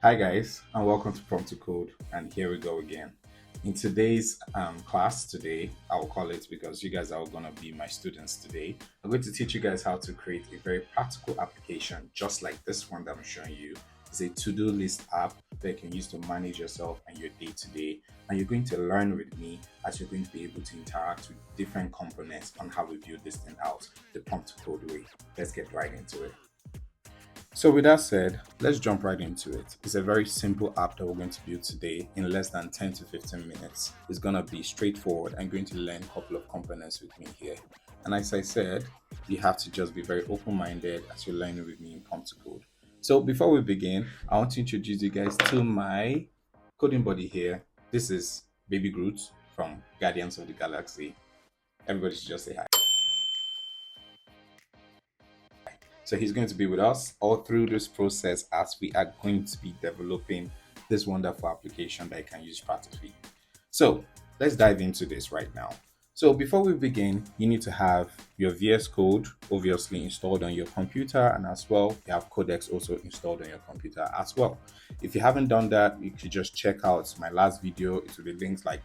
Hi guys, and welcome to Prompt to Code. And here we go again. In today's class today, I'll call it because you guys are going to be my students today. I'm going to teach you guys how to create a very practical application, just like this one that I'm showing you. It's a to-do list app that you can use to manage yourself and your day-to-day. And you're going to learn with me as you're going to be able to interact with different components on how we build this thing out the Prompt to Code way. Let's get right into it. So with that said, let's jump right into it. It's a very simple app that we're going to build today in less than 10 to 15 minutes. It's going to be straightforward. I'm going to learn a couple of components with me here. And as I said, you have to just be very open-minded as you're learning with me in Prompt to Code. So before we begin, I want to introduce you guys to my coding buddy here. This is Baby Groot from Guardians of the Galaxy. Everybody should just say hi. So he's going to be with us all through this process as we are going to be developing this wonderful application that you can use practically. So let's dive into this right now. So before we begin, you need to have your VS Code obviously installed on your computer, and as well, you have Codex also installed on your computer as well. If you haven't done that, you could just check out my last video. It will be linked like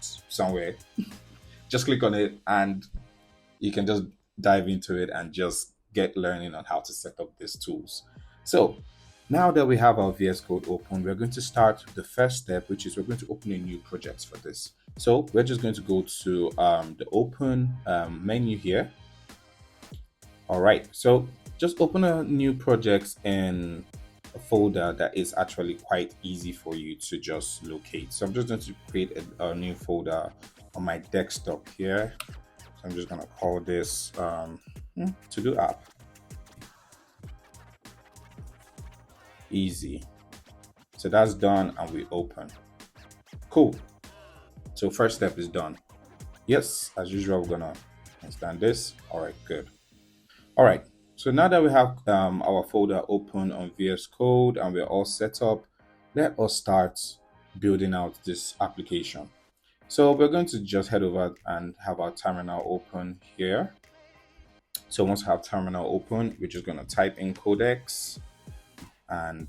somewhere. Just click on it and you can just dive into it and just get learning on how to set up these tools. So now that we have our VS Code open, we're going to start the first step, which is we're going to open a new project for this. So we're just going to go to the open menu here. All right, so just open a new project in a folder that is actually quite easy for you to just locate. So I'm just going to create a new folder on my desktop here. So I'm just going to call this To-Do App. Easy. So that's done and we open. Cool. So first step is done. Yes, as usual, we're gonna install this. All right, good. All right. So now that we have our folder open on VS Code and we're all set up, let us start building out this application. So we're going to just head over and have our terminal open here. So once we have terminal open, we're just going to type in Codex and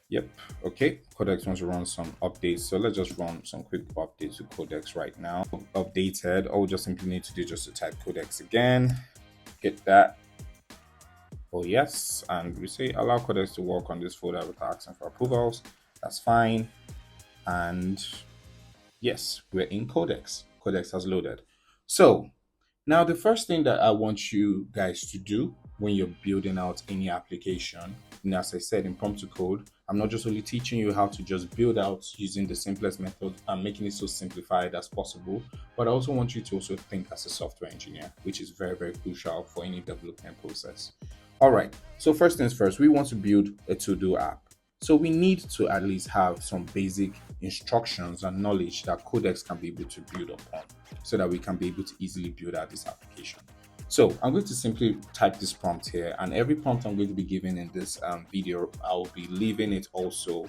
yep, okay. Codex wants to run some updates. So let's just run some quick updates to Codex right now. Updated, all we just simply need to do just to type Codex again, get that. Oh yes, and we say allow Codex to work on this folder without asking for approvals. That's fine. And yes, we're in Codex. Codex has loaded. So now the first thing that I want you guys to do when you're building out any application, and as I said in Prompt to Code, I'm not just only teaching you how to just build out using the simplest method and making it so simplified as possible, but I also want you to also think as a software engineer, which is very, very crucial for any development process. All right, so first things first, we want to build a to-do app. So we need to at least have some basic instructions and knowledge that Codex can be able to build upon so that we can be able to easily build out this application. So I'm going to simply type this prompt here, and every prompt I'm going to be giving in this video, I'll be leaving it also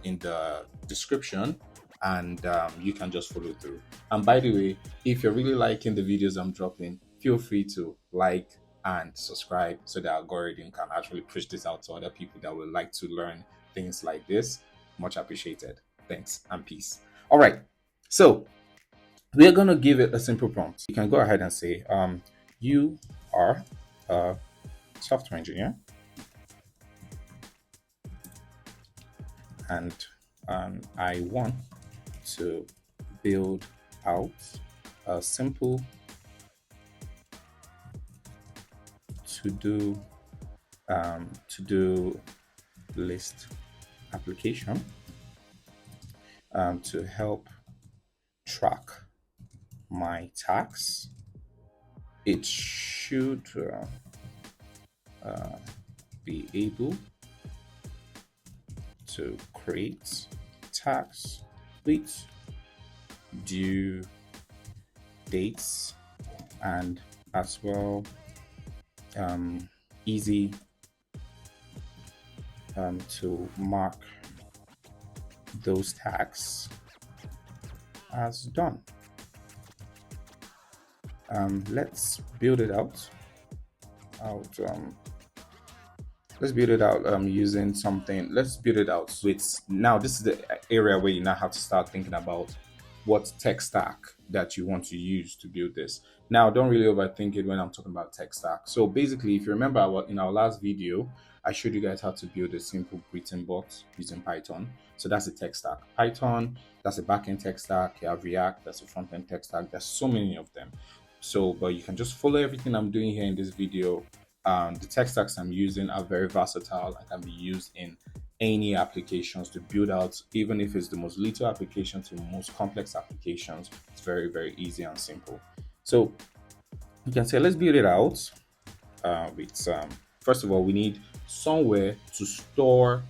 in the description, and you can just follow through. And by the way, if you're really liking the videos I'm dropping, feel free to like and subscribe so the algorithm can actually push this out to other people that would like to learn things like this. Much appreciated. Thanks and peace. All right, so we're going to give it a simple prompt. You can go ahead and say you are a software engineer and I want to build out a simple to-do list application to help track my tasks. It should be able to create tasks with due dates and as well easy to mark those tasks as done. Let's build it out Let's build it out using something. Let's build it out. So it's now, this is the area where you now have to start thinking about what tech stack that you want to use to build this. Now, don't really overthink it when I'm talking about tech stack. So basically, if you remember in our last video, I showed you guys how to build a simple greeting bot using Python. So that's a tech stack. Python, that's a backend tech stack. You have React, that's a front-end tech stack. There's so many of them. So, but you can just follow everything I'm doing here in this video. The tech stacks I'm using are very versatile and can be used in any applications to build out, even if it's the most little application to the most complex applications. It's very, very easy and simple. So you can say, let's build it out with first of all, we need somewhere to store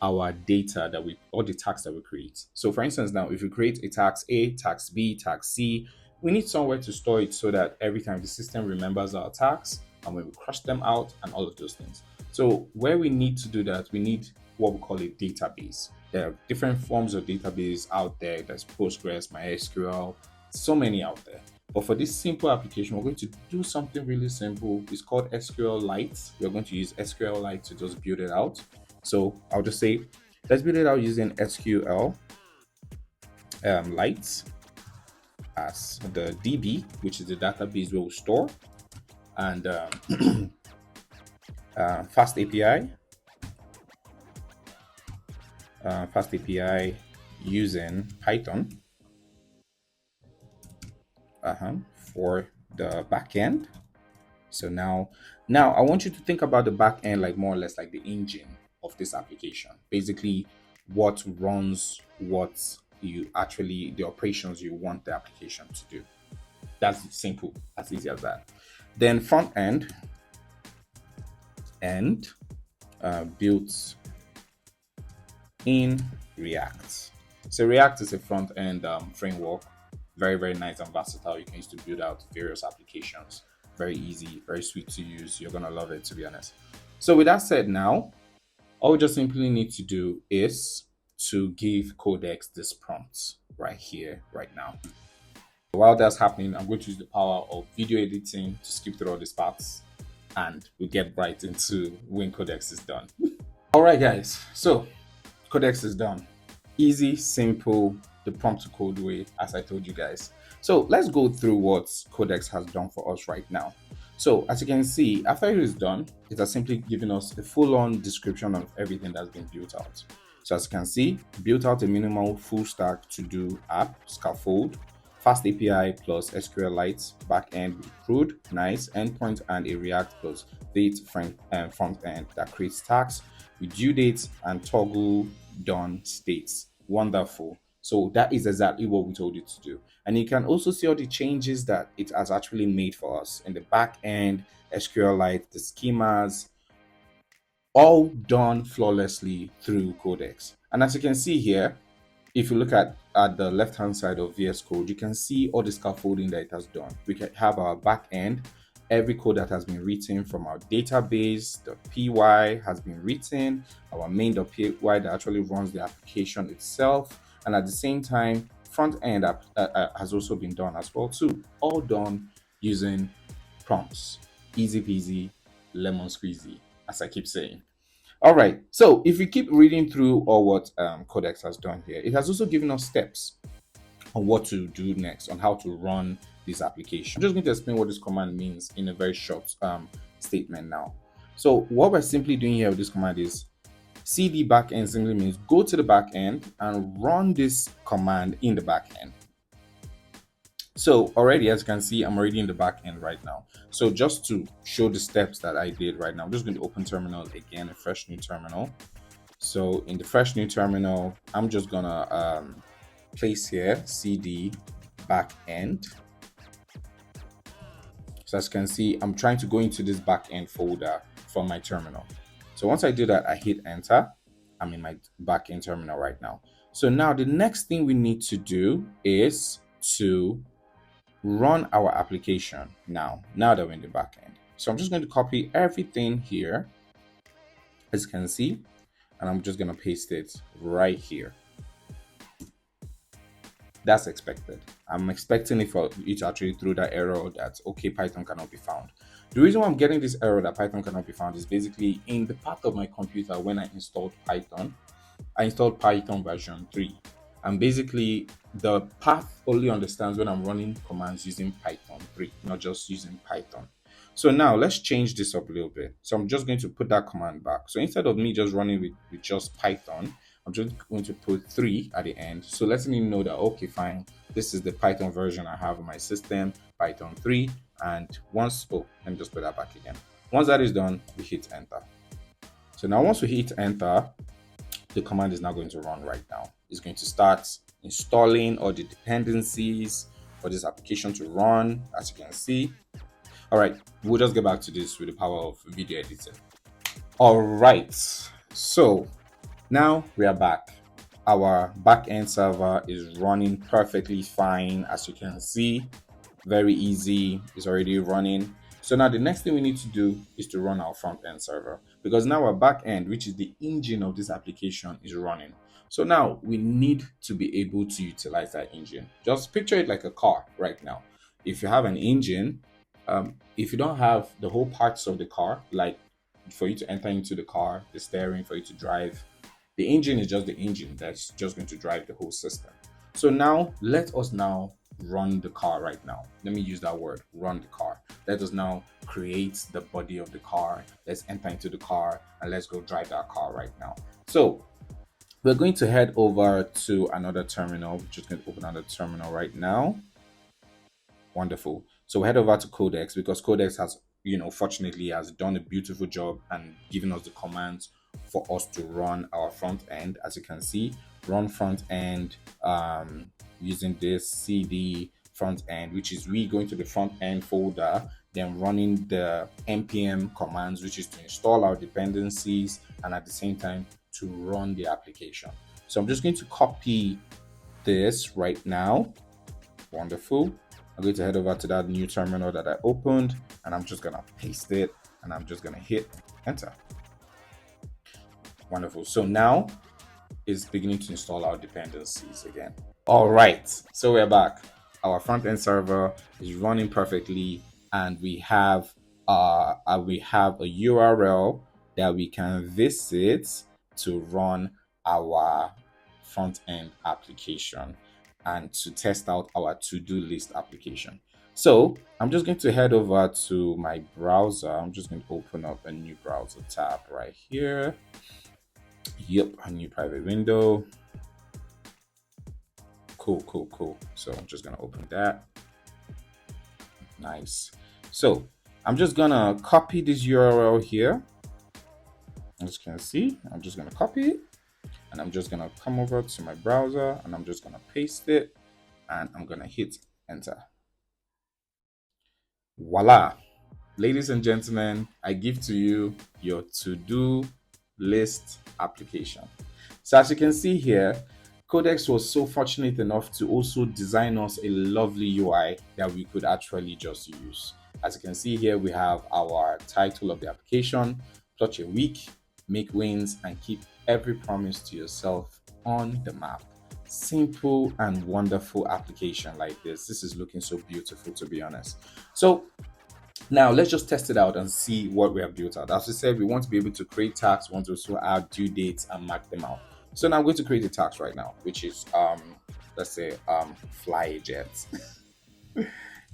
our data that we, all the tags that we create. So for instance, now if we create a tax A, tax B, tax C, we need somewhere to store it so that every time the system remembers our tags and when we crush them out and all of those things. So where we need to do that, we need what we call a database. There are different forms of database out there. There's Postgres, MySQL, so many out there. But for this simple application, we're going to do something really simple. It's called SQLite. We're going to use SQLite to just build it out. So I'll just say, let's build it out using SQL Lite as the DB, which is the database where we store, and fast API. Fast API using Python for the backend. So now I want you to think about the backend like more or less like the engine of this application. Basically, what runs what you actually, the operations you want the application to do. That's simple, as easy as that. Then front end and built in React. So React is a front end framework, very, very nice and versatile. You can use to build out various applications. Very easy, very sweet to use. You're gonna love it, to be honest. So with that said, now all we just simply need to do is to give Codex this prompt right here, right now. While that's happening, I'm going to use the power of video editing to skip through all these parts, and we'll get right into when Codex is done. All right, guys. So Codex is done. Easy, simple, the prompt to code way, as I told you guys. So let's go through what Codex has done for us right now. So as you can see, after it is done, it has simply given us a full-on description of everything that's been built out. So as you can see, built out a minimal full stack to-do app, scaffold, fast API plus SQLite, backend with crude, nice, endpoint, and a React plus date front end that creates tags with due dates and toggle done states. Wonderful. So that is exactly what we told you to do. And you can also see all the changes that it has actually made for us in the back end, SQLite, the schemas, all done flawlessly through Codex. And as you can see here, if you look at the left-hand side of VS Code, you can see all the scaffolding that it has done. We can have our back end, every code that has been written from our database, the py has been written, our main.py that actually runs the application itself, and at the same time, front end has also been done as well too. All done using prompts. Easy peasy, lemon squeezy, as I keep saying. All right, so if we keep reading through all what Codex has done here, it has also given us steps on what to do next, on how to run this application. I'm just going to explain what this command means in a very short statement now. So what we're simply doing here with this command is cd backend simply means go to the backend and run this command in the backend. So already, as you can see, I'm already in the back end right now. So just to show the steps that I did right now, I'm just going to open terminal again, a fresh new terminal. So in the fresh new terminal, I'm just gonna place here cd backend. So as you can see, I'm trying to go into this backend folder from my terminal. So once I do that, I hit enter. I'm in my backend terminal right now. So now the next thing we need to do is to run our application now that we're in the backend. So I'm just going to copy everything here, as you can see, and I'm just going to paste it right here. That's expected. I'm expecting it for it to actually throw that error that okay, Python cannot be found. The reason why I'm getting this error that Python cannot be found is basically in the path of my computer when I installed Python. I installed Python version 3. And basically, the path only understands when I'm running commands using Python 3, not just using Python. So now let's change this up a little bit. So I'm just going to put that command back. So instead of me just running with just Python, I'm just going to put 3 at the end. So letting me know that, okay, fine, this is the Python version I have in my system, Python 3. And once, oh, let me just put that back again. Once that is done, we hit enter. So now once we hit enter, the command is now going to run right now. It's going to start installing all the dependencies for this application to run, as you can see. All right, we'll just get back to this with the power of video editing. All right, so now we are back. Our backend server is running perfectly fine, as you can see. Very easy, it's already running. So now the next thing we need to do is to run our front end server, because now our back end, which is the engine of this application, is running. So now we need to be able to utilize that engine. Just picture it like a car right now. If you have an engine, if you don't have the whole parts of the car, like for you to enter into the car, the steering, for you to drive, the engine is just the engine that's just going to drive the whole system. So now let us now run the car right now. Let me use that word, run the car. Let us now create the body of the car. Let's enter into the car and let's go drive that car right now. So we're going to head over to another terminal. We're just going to open another terminal right now. Wonderful. So we head over to Codex, because Codex has, fortunately has done a beautiful job and given us the commands for us to run our front end. As you can see, run front end using this cd front end, which is we going to the front end folder, then running the npm commands, which is to install our dependencies and at the same time to run the application. So I'm just going to copy this right now. Wonderful. I'm going to head over to that new terminal that I opened, and I'm just going to paste it, and I'm just going to hit enter. Wonderful. So now it's beginning to install our dependencies again. All right. So we're back. Our front end server is running perfectly, and we have a URL that we can visit to run our front end application and to test out our to-do list application. So I'm just going to head over to my browser. I'm just going to open up a new browser tab right here. Yep, a new private window. Cool. So I'm just going to open that. Nice. So I'm just going to copy this URL here. As you can see, I'm just going to copy it. And I'm just going to come over to my browser and I'm just going to paste it and I'm going to hit enter. Voila. Ladies and gentlemen, I give to you your to-do list application. So as you can see here, Codex was so fortunate enough to also design us a lovely UI that we could actually just use. As you can see here, we have our title of the application, Touch a Week, Make Wins, and Keep Every Promise to Yourself on the Map. Simple and wonderful application like this. This is looking so beautiful, to be honest. So now let's just test it out and see what we have built out. As we said, we want to be able to create tags, we want to also add due dates and mark them out. So now I'm going to create a task right now, which is let's say fly a jet.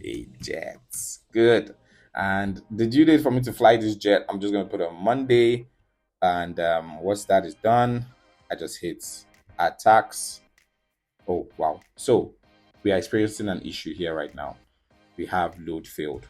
A jet. Good. And the due date for me to fly this jet, I'm just going to put on Monday. And once that is done, I just hit add tax. Oh, wow. So we are experiencing an issue here right now. We have load failed.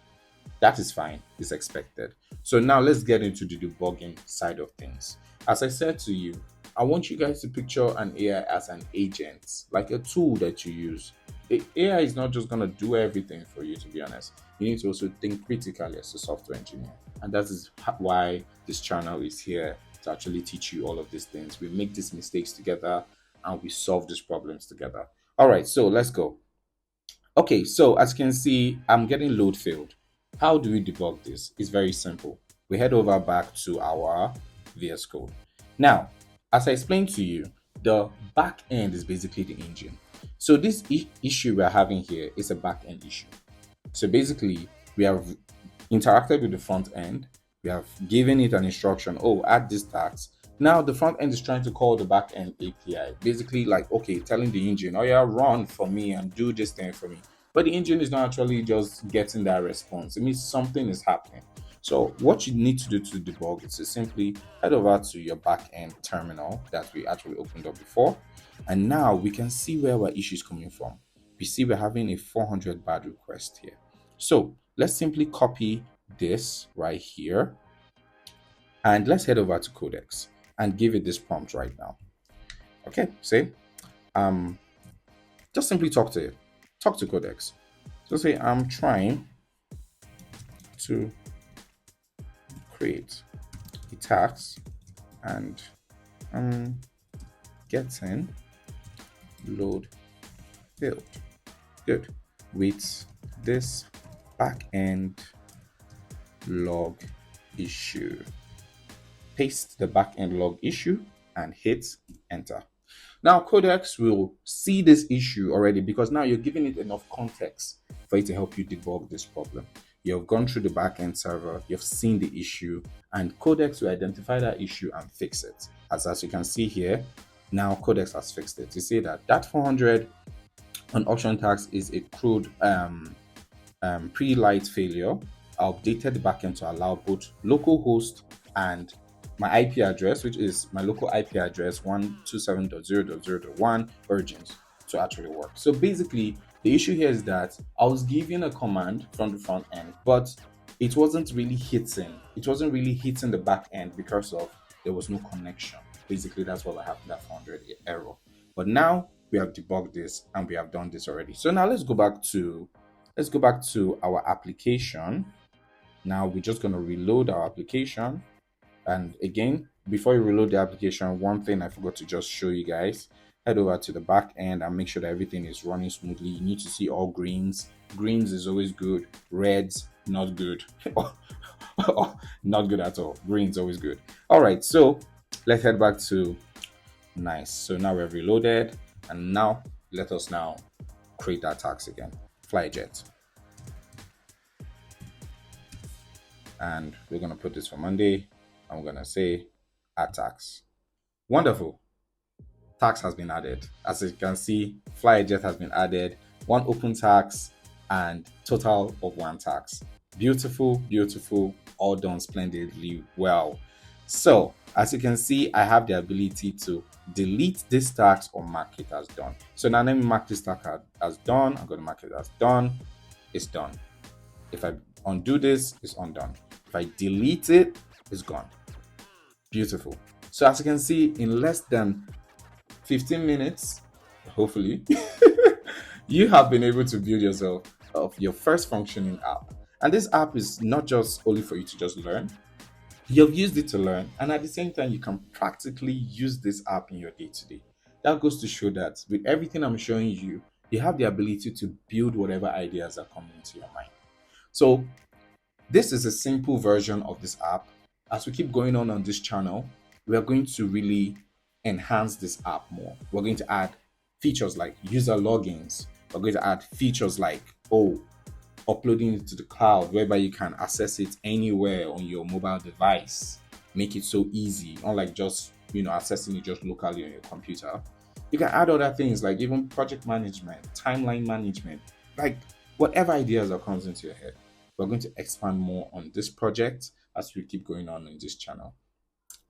That is fine. It's expected. So now let's get into the debugging side of things. As I said to you, I want you guys to picture an AI as an agent, like a tool that you use. The AI is not just going to do everything for you, to be honest. You need to also think critically as a software engineer. And that is why this channel is here, to actually teach you all of these things. We make these mistakes together and we solve these problems together. All right, so let's go. Okay, so as you can see, I'm getting load failed. How do we debug this? It's very simple. We head over back to our VS Code. Now, as I explained to you, the back end is basically the engine. So this issue we're having here is a back end issue. So basically, we are interacted with the front end. We have given it an instruction, oh, add this tax. Now the front end is trying to call the back end API, basically like, okay, telling the engine, oh yeah, run for me and do this thing for me. But the engine is not actually just getting that response. It means something is happening. So what you need to do to debug is to simply head over to your back end terminal that we actually opened up before. And now we can see where our issue is coming from. We see we're having a 400 bad request here. So let's simply copy this right here and let's head over to Codex and give it this prompt right now. Okay, say, just simply talk to it. Talk to Codex. So say, I'm trying to create a tax and I'm getting load failed. Good. With this backend log issue. Paste the backend log issue and hit enter. Now Codex will see this issue already because now you're giving it enough context for it to help you debug this problem. You've gone through the backend server, you've seen the issue, and Codex will identify that issue and fix it. As you can see here, now Codex has fixed it. You see that 400 on option tax is a crude pre-light failure. I updated the backend to allow both localhost and my IP address, which is my local IP address 127.0.0.1 origins to actually work. So basically, the issue here is that I was giving a command from the front end, but it wasn't really hitting. It wasn't really hitting the back end because of there was no connection. Basically, that's what happened, that 400 error. But now we have debugged this and we have done this already. So now let's go back to our application. Now we're just going to reload our application. And again, before you reload the application, one thing I forgot to just show you guys, head over to the back end and make sure that everything is running smoothly. You need to see all greens. Greens is always good. Reds, not good. Not good at all. Green's always good. All right, so let's head back to nice. So now we've reloaded, and now let us now create that tax again. Flyjet. And we're going to put this for Monday. I'm going to say add tax. Wonderful. Tax has been added. As you can see, Flyjet has been added. One open tax and total of one tax. Beautiful, beautiful. All done splendidly well. So as you can see, I have the ability to delete this tax or mark it as done. So now let me mark this tax as done. I'm going to mark it as done. It's done. If I undo this, it's undone. If I delete it, it's gone. Beautiful. So as you can see, in less than 15 minutes, hopefully, you have been able to build yourself of your first functioning app. And this app is not just only for you to just learn. You've used it to learn, and at the same time, you can practically use this app in your day-to-day. That goes to show that with everything I'm showing you, you have the ability to build whatever ideas are coming into your mind. So this is a simple version of this app. As we keep going on this channel, we are going to really enhance this app more. We're going to add features like user logins. We're going to add features like, uploading it to the cloud, whereby you can access it anywhere on your mobile device. Make it so easy, unlike just accessing it just locally on your computer. You can add other things like even project management, timeline management, like whatever ideas that comes into your head. We're going to expand more on this project as we keep going on in this channel.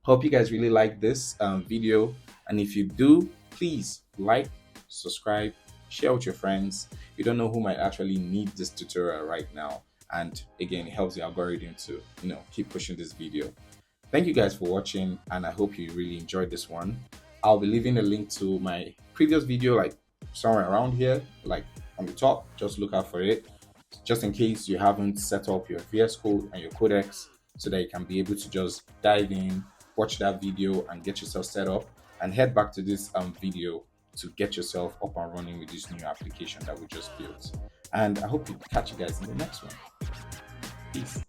Hope you guys really like this video, and if you do, please like, subscribe, share with your friends. You don't know who might actually need this tutorial right now, and again, it helps the algorithm to keep pushing this video. Thank you guys for watching, and I hope you really enjoyed this one. I'll be leaving a link to my previous video like somewhere around here, like on the top. Just look out for it, just in case you haven't set up your VS Code and your Codex, so that you can be able to just dive in, watch that video and get yourself set up, and head back to this video to get yourself up and running with this new application that we just built. And I hope to catch you guys in the next one. Peace.